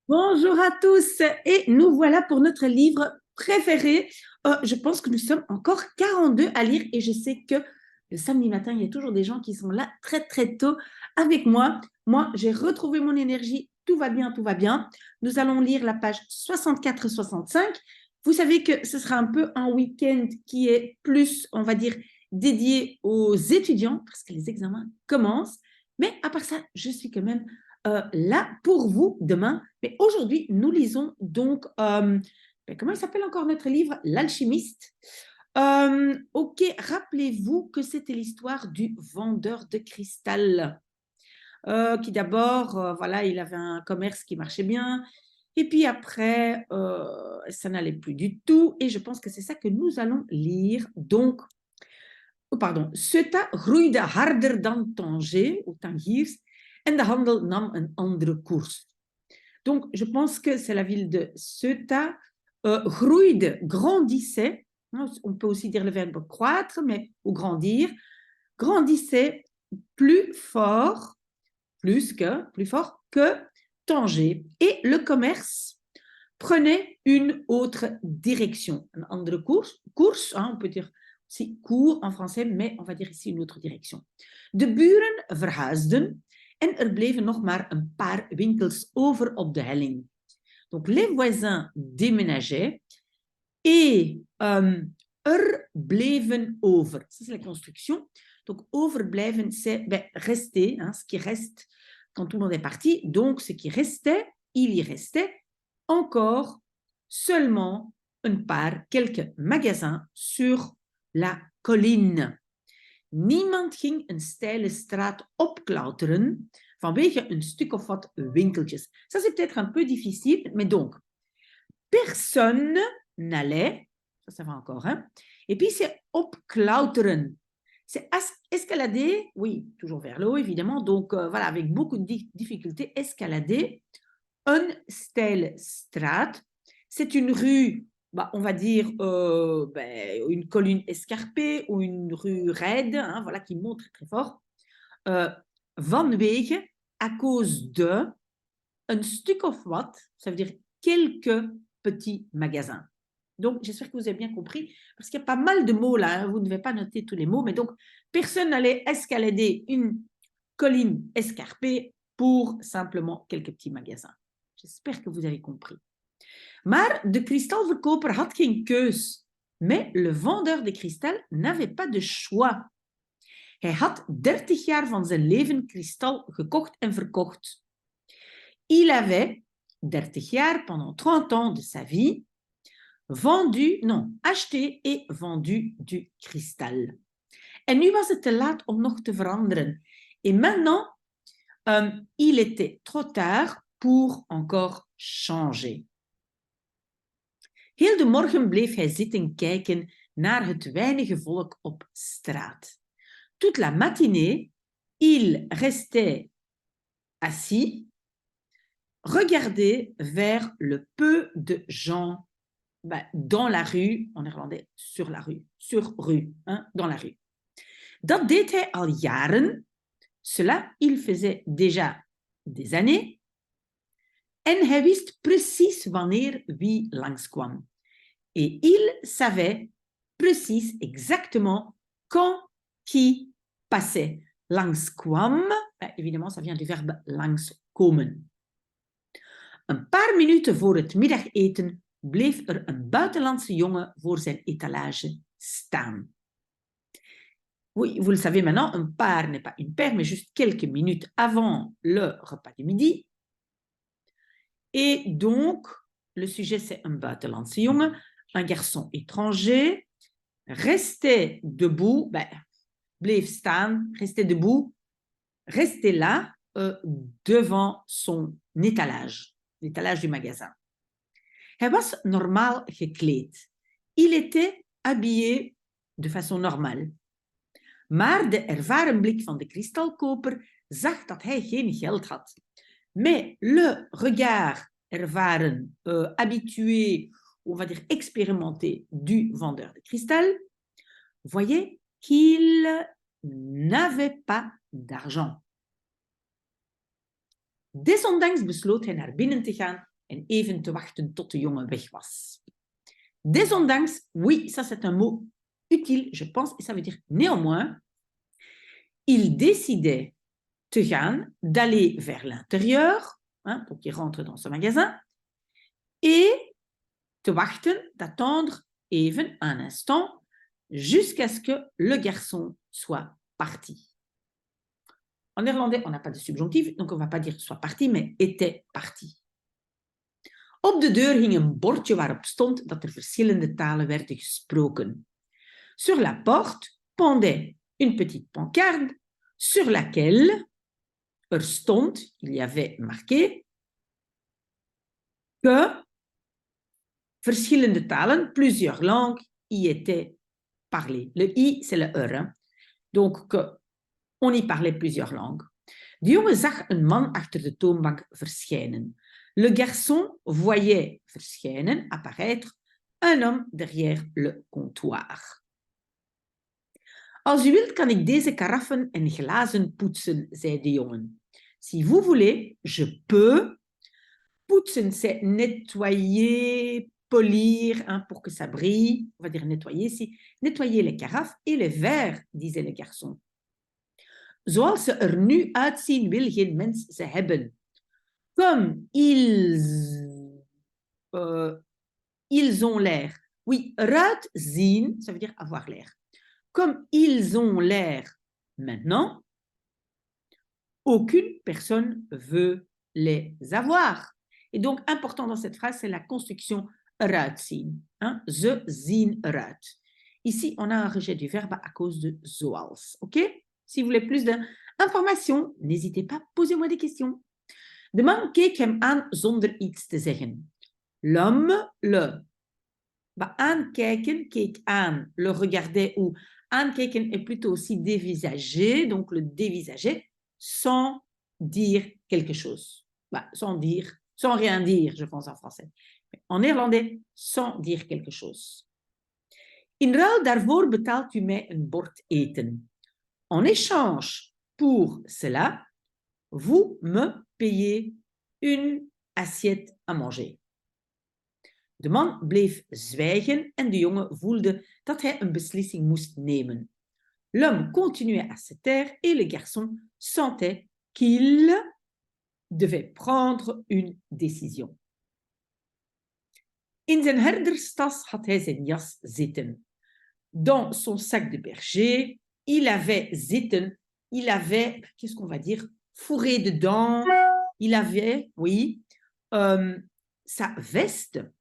Bonjour à tous et nous voilà pour notre livre préféré. Je pense que nous sommes encore 42 à lire et je sais que le samedi matin, il y a toujours des gens qui sont là très très tôt avec moi. Moi, j'ai retrouvé mon énergie, tout va bien, tout va bien. Nous allons lire la page 64-65. Vous savez que ce sera un peu un week-end qui est plus, on va dire, dédié aux étudiants parce que les examens commencent. Mais à part ça, je suis quand même là pour vous demain. Mais aujourd'hui, nous lisons donc, comment il s'appelle encore notre livre? L'alchimiste. Ok, rappelez-vous que c'était l'histoire du vendeur de cristal, qui d'abord, voilà, il avait un commerce qui marchait bien, et puis après, ça n'allait plus du tout, et je pense que c'est ça que nous allons lire. Donc, oh, pardon, Ceuta groeide harder dan Tanger, ou Tangiers, en de handel nam een andere koers. Donc, je pense que c'est la ville de Ceuta. Groeide, grandissait. On peut aussi dire le verbe croître, mais ou grandir. Grandissait plus fort que Tanger. Et le commerce prenait une autre direction. Een andere koers, on peut dire aussi cours en français, mais on va dire ici une autre direction. De buren verhuisden en bleven nog maar een paar winkels over op de helling. Donc les voisins déménageaient et bleven over. Ça, c'est la construction. Donc, overblijven, c'est rester, ce qui reste quand tout le monde est parti. Donc, ce qui restait, il y restait encore seulement quelques magasins sur la colline. Niemand ging een steile straat opklauteren vanwege een stuk of wat winkeltjes. Ça, c'est peut-être un peu difficile, mais donc, personne n'allait, ça va encore, hein? Et puis c'est opklauteren. C'est escalader, oui, toujours vers le haut, évidemment, donc voilà, avec beaucoup de difficultés, escalader. Een steile straat, c'est une rue, on va dire une colline escarpée ou une rue raide, hein, voilà, qui monte très, très fort. Vanwege, à cause de, een stuk of wat, ça veut dire quelques petits magasins. Donc, j'espère que vous avez bien compris, parce qu'il y a pas mal de mots là, hein, vous ne devez pas noter tous les mots, mais donc, personne n'allait escalader une colline escarpée pour simplement quelques petits magasins. J'espère que vous avez compris. Maar de kristalverkoper had geen keus. Mais le vendeur de kristal n'avait pas de choix. Hij had 30 jaar van zijn leven kristal gekocht en verkocht. Il avait 30 jaar, pendant 30 ans de sa vie, acheté et vendu du cristal. En nu was het te laat om nog te veranderen. Et maintenant, il était trop tard pour encore changer. Heel de morgen bleef hij zitten kijken naar het weinige volk op straat. Toute la matinée, il restait assis, regarder vers le peu de gens dans la rue, en néerlandais sur rue, hein, dans la rue. Dat deed hij al jaren, cela il faisait déjà des années, en hij wist precies wanneer wie langskwam. Et il savait precies exactement quand qui passait. Langskwam, évidemment, ça vient du verbe langskomen. Een paar minuten voor het middageten bleef er een buitenlandse jongen voor zijn étalage staan. Oui, vous le savez maintenant, un paar n'est pas une paire, mais juste quelques minutes avant le repas du midi. Et donc, le sujet, c'est un buitenlandse jongen, un garçon étranger, restait debout, bleef staan, restait debout, restait là, devant son étalage, l'étalage du magasin. Hij was normaal gekleed. Il était habillé de façon normale. Maar de ervaren blik van de kristalkoper zag dat hij geen geld had. Mais le regard ervaren, habitué, on va dire expérimenté du vendeur de cristal, voyait qu'il n'avait pas d'argent. Desondanks besloot hij naar binnen te gaan en even te wachten tot de jongen weg was. Desondanks, oui, ça c'est un mot utile, je pense, et ça veut dire néanmoins, il décidait de gaan, d'aller vers l'intérieur, hein, donc il rentre dans ce magasin, et te wachten, d'attendre even un instant, jusqu'à ce que le garçon soit parti. En néerlandais, on n'a pas de subjonctif, donc on ne va pas dire soit parti, mais était parti. Op de deur hing een bordje waarop stond dat er verschillende talen werden gesproken. Sur la porte pendait une petite pancarte sur laquelle er stond, il y avait marqué, que verschillende talen, plusieurs langues, y étaient parlées. Le i, c'est le er. Hein? Donc, on y parlait plusieurs langues. De jongen zag een man achter de toonbank verschijnen. Le garçon voyait verschijnen, apparaître, un homme derrière le comptoir. Als u wilt, kan ik deze karaffen en glazen poetsen, zei de jongen. Si vous voulez, je peux. Poetsen, c'est nettoyer, polir, hein, pour que ça brille. On va dire nettoyer ici. Nettoyer les carafes et les verres, disait le garçon. Zoals ze er nu uitzien, wil geen mens ze hebben. Comme ils ont l'air. Oui, eruit zien, ça veut dire avoir l'air. Comme ils ont l'air maintenant, aucune personne veut les avoir. Et donc, important dans cette phrase, c'est la construction eruit zien. Hein? Ze zien eruit. Ici, on a un rejet du verbe à cause de zoals. OK? Si vous voulez plus d'informations, n'hésitez pas, posez-moi des questions. De man keek hem aan zonder iets te zeggen. L'homme le aankijken, keek aan, le regardait ou aankijken est plutôt aussi dévisager, donc le dévisager, sans dire quelque chose. Sans rien dire, je pense en français. En néerlandais, sans dire quelque chose. In ruil daarvoor betaalt u mij een bord eten. En échange pour cela, vous me payez une assiette à manger. De man bleef zwijgen en de jongen voelde dat hij een beslissing moest nemen. L'homme continuait à se taire et le garçon sentait qu'il devait prendre une décision. In zijn herderstas had hij zijn jas zitten. Dans son sac de berger, il avait zitten, il avait, qu'est-ce qu'on va dire, fourré dedans, il avait, oui, sa veste,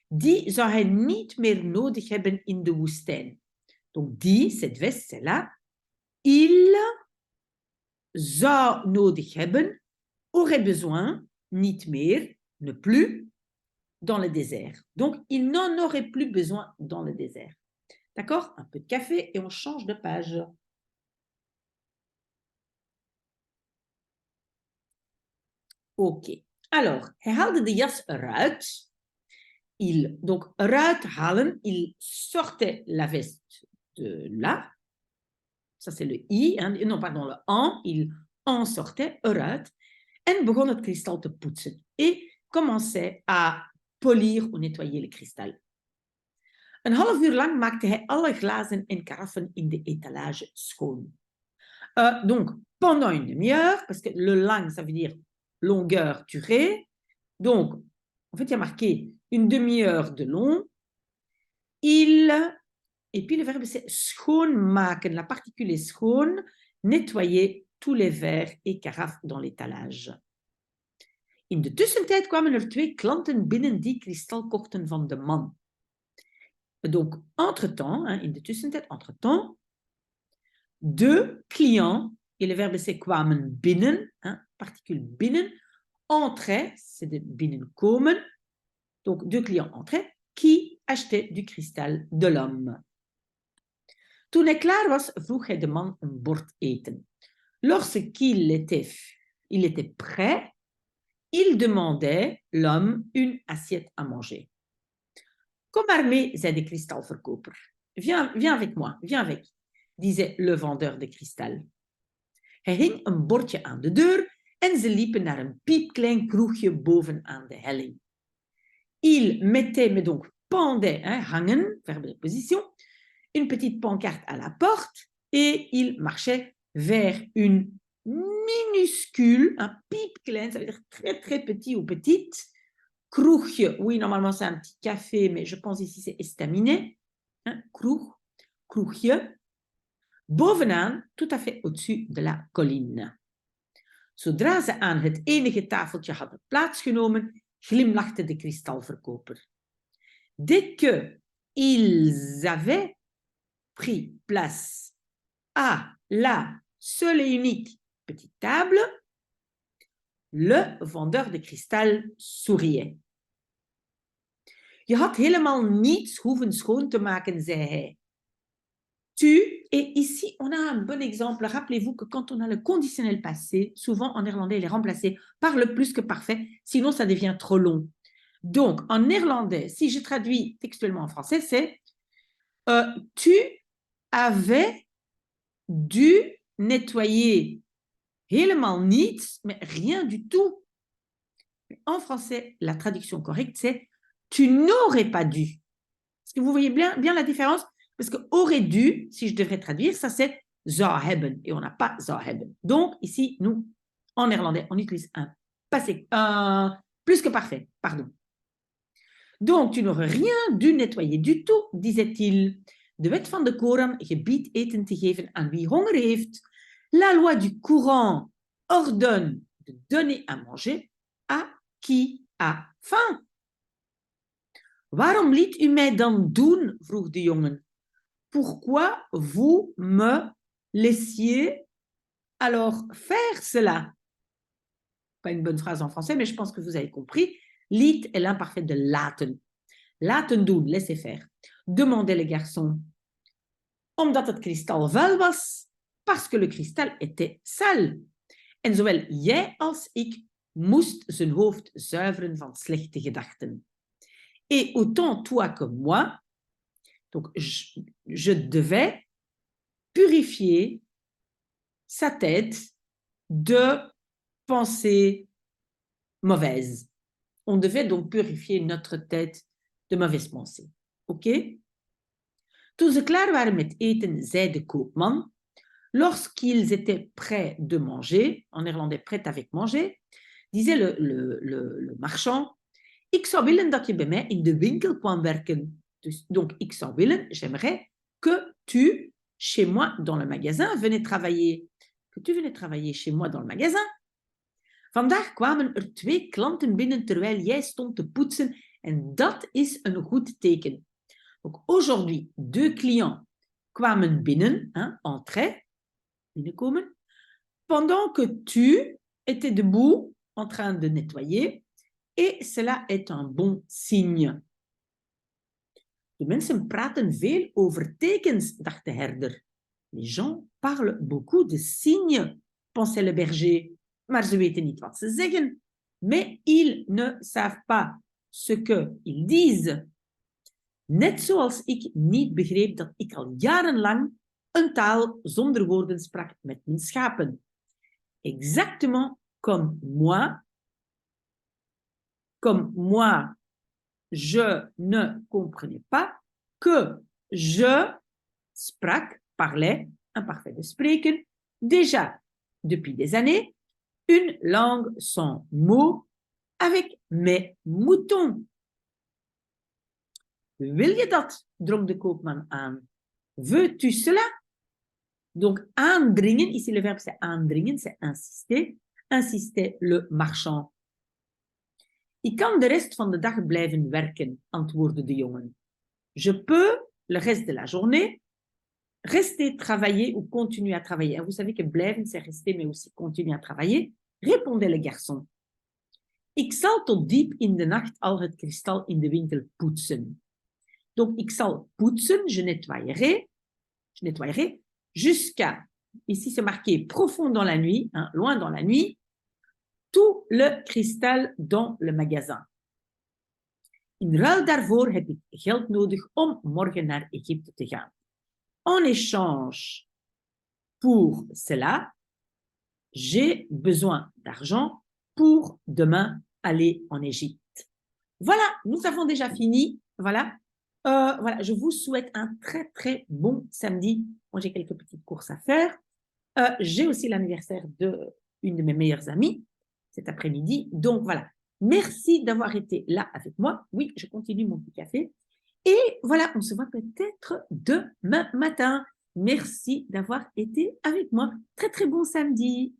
die zou hij niet meer nodig hebben in de woestijn. Donc die, cette veste, celle-là, il zou nodig hebben, aurait besoin, niet meer, ne plus, dans le désert. Donc il n'en aurait plus besoin dans le désert. D'accord? Un peu de café et on change de page. Ok. Alors, hij haalde de jas eruit. Donc, eruit halen, il sortait la veste de là. Ça, c'est le i. Hein, non, pardon, le en. Il en sortait, eruit. En begon het kristal te poetsen. Et commençait à polir ou nettoyer le cristal. Een half uur lang maakte hij alle glazen en karaffen in de étalage schoon. Donc, pendant une demi-heure, parce que le lang, ça veut dire longueur, durée. Donc, en fait, il y a marqué une demi-heure de long. Et puis le verbe, c'est schoonmaken. La particule est schoon, nettoyer tous les verres et carafes dans l'étalage. In de tussentijd kwamen er 2 klanten binnen die kristal kochten van de man. Donc, entre-temps, hein, in de tussentijd, entre-temps, 2 clients, et le verbe c'est kwamen binnen, hein, particule binnen, entraient, c'est de binnenkomen, donc 2 clients entraient, qui achetaient du cristal de l'homme. Toen hij klaar was, vroeg hij de man een bord eten. Lorsqu'il était prêt, il demandait l'homme une assiette à manger. Kom maar mee, zei de kristalverkoper. Viens avec moi, viens avec, disait le vendeur de cristal. Hij hing een bordje aan de deur en ze liepen naar een piepklein kroegje bovenaan de helling. Il mettait, mais donc pendait, hangen, verbe de position, une petite pancarte à la porte et il marchait vers une minuscule, un piepklein, ça veut dire très très petit ou petite, kroegje, oui, normalement c'est un petit café, mais je pense ici c'est estaminet, kroegje, bovenaan, tout à fait au-dessus de la colline. Zodra ze aan het enige tafeltje hadden plaatsgenomen, glimlachte de kristalverkoper. Dès que ils avaient pris place à la seule et unique petite table, le vendeur de kristal souriait. Je had helemaal niets hoeven schoon te maken, zei hij. Tu, et ici on a un bon exemple. Rappelez-vous que quand on a le conditionnel passé, souvent en néerlandais il est remplacé par le plus que parfait, sinon ça devient trop long. Donc en néerlandais, si je traduis textuellement en français, c'est tu avais dû nettoyer helemaal niets, mais rien du tout. En français, la traduction correcte, c'est tu n'aurais pas dû. Est-ce que vous voyez bien la différence? Parce que aurait dû, si je devrais traduire, ça c'est zou hebben. Et on n'a pas zou hebben. Donc, ici, nous, en néerlandais, on utilise un passé, plus que parfait, pardon. Donc, tu n'aurais rien dû nettoyer du tout, disait-il. De wet van de Koran gebiedt eten te geven aan wie honger heeft. La loi du courant ordonne de donner à manger à qui a faim. Waarom liet u mij dan doen? Vroeg de jongen. Pourquoi vous me laissiez alors faire cela? Pas une bonne phrase en français, mais je pense que vous avez compris. Liet est l'imparfait de laten. Laten doen, laisser faire. Demandait le garçon. Omdat het kristal vuil was, parce que le kristal était sale. En zowel jij als ik moest zijn hoofd zuiveren van slechte gedachten. Et autant toi que moi, donc je devais purifier sa tête de pensées mauvaises. On devait donc purifier notre tête de mauvaises pensées. Ok? Toen ze klaar waren met eten, zei de koopman, lorsqu'ils étaient prêts de manger, en néerlandais prêt avec manger, disait le marchand, ik zou willen dat je bij mij in de winkel kwam werken. Donc, ik zou willen, j'aimerais que tu, chez moi, dans le magasin, venais travailler. Que tu venais travailler chez moi dans le magasin. Vandaag kwamen er 2 klanten binnen terwijl jij stond te poetsen en dat is een goed teken. Donc, aujourd'hui, 2 clients kwamen binnen, entraient, binnenkomen, pendant que tu étais debout en train de nettoyer. Et cela est un bon signe. De mensen praten veel over tekens, dacht de herder. Les gens parlent beaucoup de signes, pensait le berger. Maar ze weten niet wat ze zeggen. Mais ils ne savent pas ce qu'ils disent. Net zoals ik niet begreep dat ik al jarenlang een taal zonder woorden sprak met mijn schapen. Exactement comme moi, je ne comprenais pas que je sprak, parlais, imparfait de spreken, déjà depuis des années, une langue sans mots avec mes moutons. Wil je dat? Drong de koopman aan. Veux-tu cela? Donc, aandringen, ici le verbe c'est aandringen, c'est insister. Insistait le marchand. Ik kan de rest van de dag blijven werken, antwoordde de jongen. Je peux, le reste de la journée, rester travailler ou continuer à travailler. Et vous savez que blijven, c'est rester, mais aussi continuer à travailler, répondait le garçon. Ik zal tot diep in de nacht al het kristal in de winkel poetsen. Donc, ik zal poetsen, je nettoyerai jusqu'à, ici c'est marqué profond dans la nuit, loin dans la nuit, tout le cristal dans le magasin. In ruil daarvoor heb ik geld nodig om morgen naar Egypte te gaan. En échange pour cela, j'ai besoin d'argent pour demain aller en Égypte. Voilà, nous avons déjà fini. Voilà. Voilà, je vous souhaite un très, très bon samedi. Moi, j'ai quelques petites courses à faire. J'ai aussi l'anniversaire d'une de mes meilleures amies cet après-midi. Donc, voilà. Merci d'avoir été là avec moi. Oui, je continue mon petit café. Et voilà, on se voit peut-être demain matin. Merci d'avoir été avec moi. Très, très bon samedi.